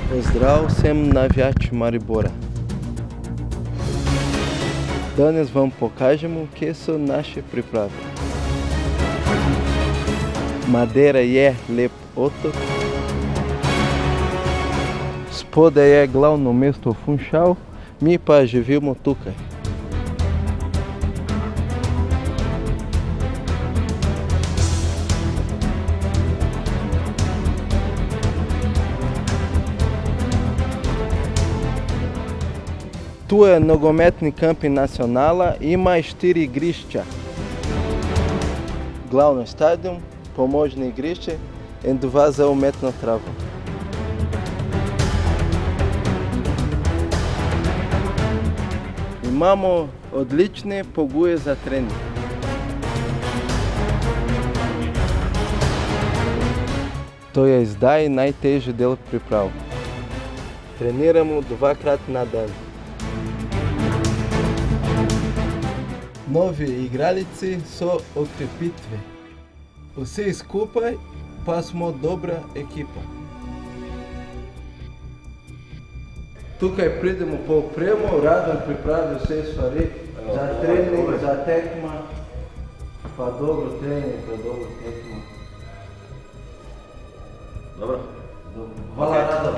Pozdrav, sem navijač Maribora. Danes vam pokažemo, kje so naše priprave. Madeira je lep otok. Spodaj je glavno mesto Funchal, mi pa živimo tukaj. Tu je nogometni kamp Nacionala, ima 4 igrišča. Glavni stadion, pomožne igrišče in 2 za umetno travo. Imamo odlične pogoje za trening. To je zdaj najtežji del priprav. Treniramo 2krat na dan. Novi igralci so okrepitve. Vsi skupaj pa smo dobra ekipa. Tukaj pridemo po opremo, Radan pripravi vse stvari za trening, za tekma, pa dobro trening, pa dobro tekma. Dobro. Hvala, Radan.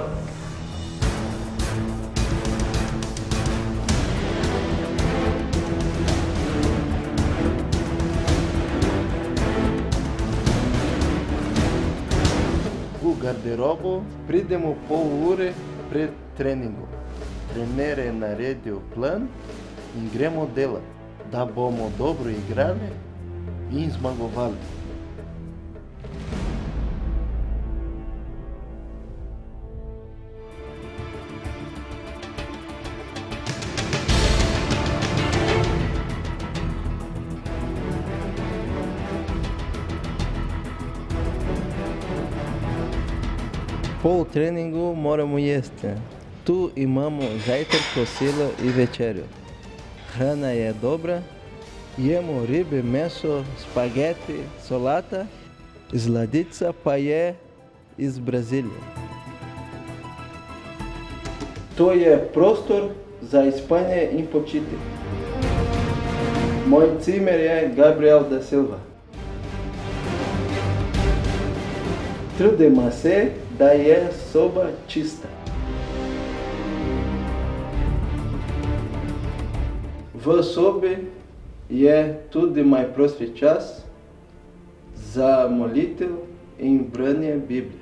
V garderobo pridemo pol ure pred treningom. Trener je naredil plan in gremo delati, da bomo dobro igrali in zmagovali. Po treningu moramo jesti. Tu imamo zajtrk, kosilo in večerjo. Hrana je dobra, jemo ribe, meso, spageti, solata, sladica pa je iz Brazilije. To je prostor za spanje in počitek. Moj cimer je Gabriel da Silva. Trudimo se, da je soba čista. V sobi je tudi moj prosti čas za molitev in branje Biblije.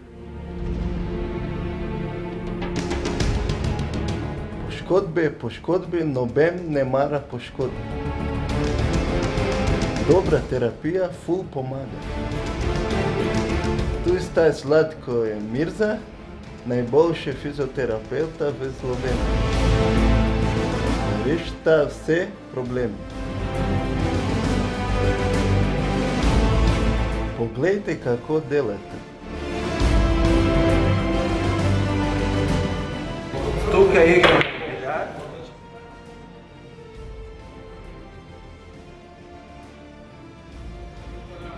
Poškodbe, noben ne mara poškodbe. Dobra terapija ful pomaga. Tu sta Zlatko in Mirza, najboljši fizioterapeuta v Sloveniji. Rešita vse probleme. Poglejte, kako delate. Tukaj igram biljard.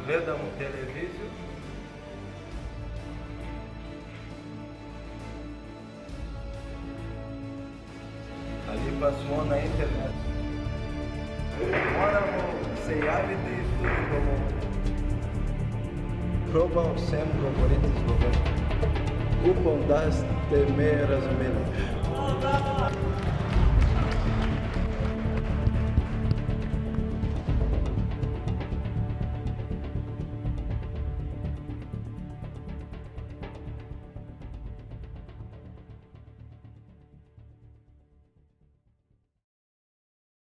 Gledamo televizijo. Ali pa smo na internetu. Moramo se javiti tudi bomo. Probal sem govoriti slovensko. Upam, da ste me razumeli.